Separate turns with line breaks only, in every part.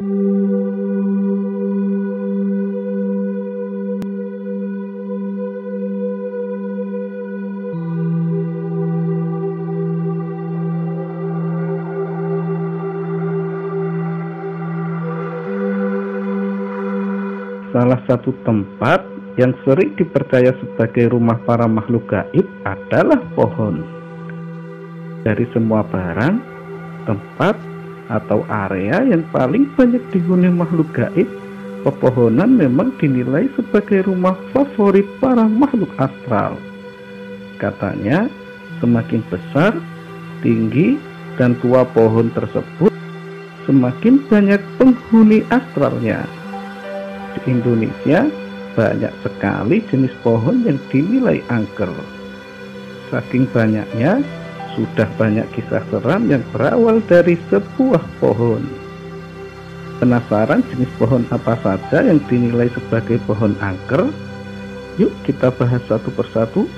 Salah satu tempat yang sering dipercaya sebagai rumah para makhluk gaib adalah pohon. Dari semua barang, tempat, atau area yang paling banyak dihuni makhluk gaib, pepohonan memang dinilai sebagai rumah favorit para makhluk astral. Katanya, semakin besar, tinggi, dan tua pohon tersebut, semakin banyak penghuni astralnya. Di Indonesia, banyak sekali jenis pohon yang dinilai angker. Saking banyaknya, sudah banyak kisah seram yang berawal dari sebuah pohon. Penasaran jenis pohon apa saja yang dinilai sebagai pohon angker? Yuk kita bahas satu persatu.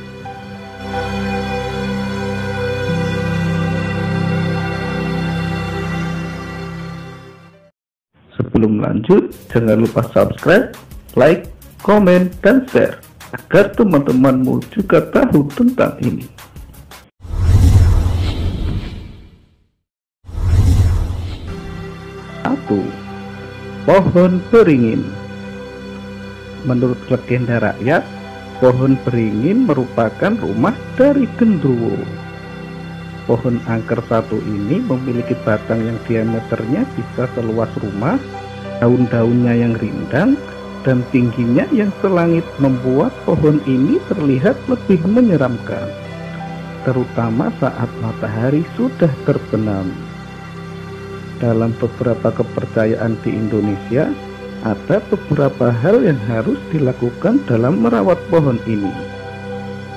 Sebelum lanjut, jangan lupa subscribe, like, komen, dan share agar teman-temanmu juga tahu tentang ini. Satu, pohon beringin. Menurut legenda rakyat, pohon beringin merupakan rumah dari genderuwo. Pohon angker satu ini memiliki batang yang diameternya bisa seluas rumah, daun-daunnya yang rindang, dan tingginya yang selangit membuat pohon ini terlihat lebih menyeramkan, terutama saat matahari sudah terbenam. Dalam beberapa kepercayaan di Indonesia, ada beberapa hal yang harus dilakukan dalam merawat pohon ini.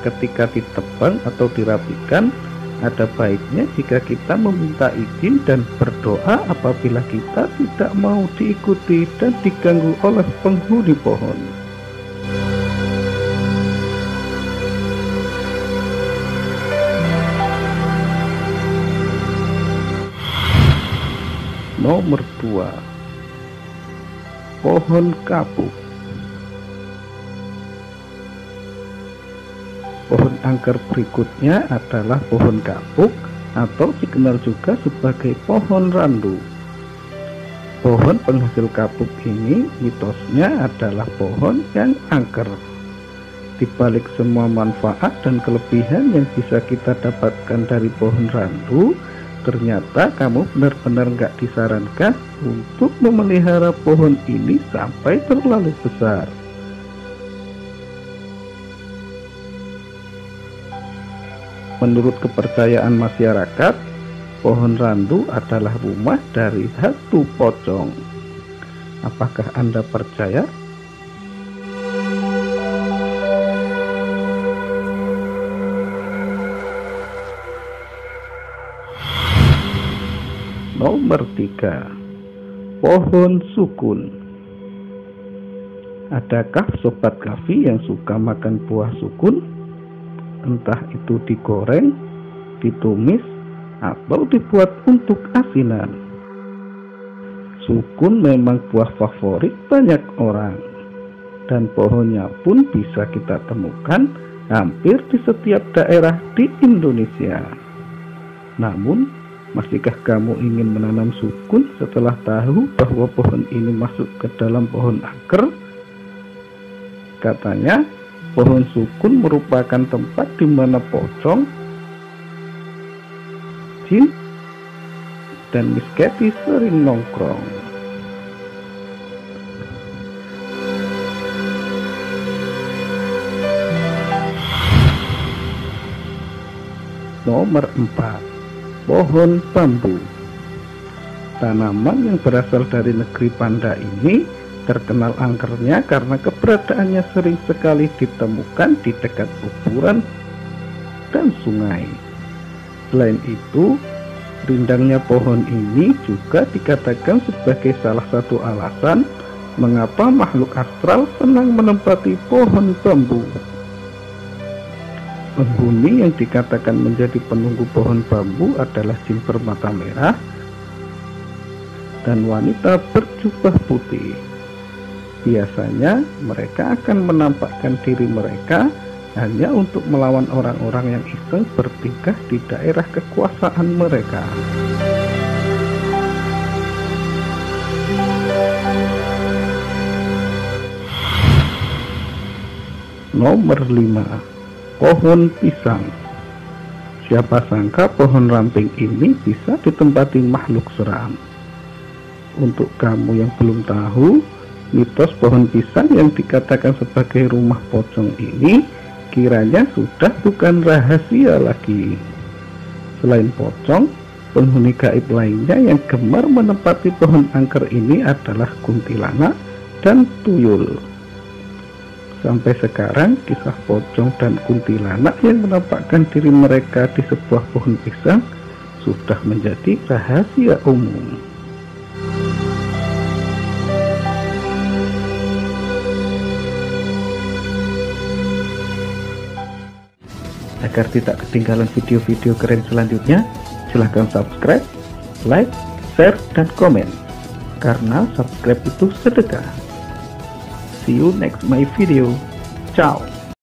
Ketika ditebang atau dirapikan, ada baiknya jika kita meminta izin dan berdoa apabila kita tidak mau diikuti dan diganggu oleh penghuni pohon. Nomor 2, pohon kapuk. Pohon angker berikutnya adalah pohon kapuk atau dikenal juga sebagai pohon randu. Pohon penghasil kapuk ini mitosnya adalah pohon yang angker. Di balik semua manfaat dan kelebihan yang bisa kita dapatkan dari pohon randu, ternyata kamu benar-benar nggak disarankan untuk memelihara pohon ini sampai terlalu besar. Menurut kepercayaan masyarakat, pohon randu adalah rumah dari hantu pocong. Apakah Anda percaya? Nomor 3, pohon sukun. Adakah sobat kafi yang suka makan buah sukun? Entah itu digoreng, ditumis, atau dibuat untuk asinan. Sukun memang buah favorit banyak orang, dan pohonnya pun bisa kita temukan hampir di setiap daerah di Indonesia. Namun, masihkah kamu ingin menanam sukun setelah tahu bahwa pohon ini masuk ke dalam pohon angker? Katanya, pohon sukun merupakan tempat di mana pocong, jin, dan misketis sering nongkrong. Nomor 4, pohon bambu. Tanaman yang berasal dari negeri Panda ini terkenal angkernya karena keberadaannya sering sekali ditemukan di dekat kuburan dan sungai. Selain itu, rindangnya pohon ini juga dikatakan sebagai salah satu alasan mengapa makhluk astral senang menempati pohon bambu. Penghuni yang dikatakan menjadi penunggu pohon bambu adalah jin bermata merah, dan wanita berjubah putih. Biasanya mereka akan menampakkan diri mereka hanya untuk melawan orang-orang yang iseng bertingkah di daerah kekuasaan mereka. Nomor 5. Pohon pisang. Siapa sangka pohon ramping ini bisa ditempati makhluk seram. Untuk kamu yang belum tahu, mitos pohon pisang yang dikatakan sebagai rumah pocong ini kiranya sudah bukan rahasia lagi. Selain pocong, penghuni gaib lainnya yang gemar menempati pohon angker ini adalah kuntilanak dan tuyul. Sampai sekarang, kisah pocong dan kuntilanak yang menampakkan diri mereka di sebuah pohon pisang sudah menjadi rahasia umum. Agar tidak ketinggalan video-video keren selanjutnya, silahkan subscribe, like, share, dan komen. Karena subscribe itu sedekah. See you next my video. Ciao.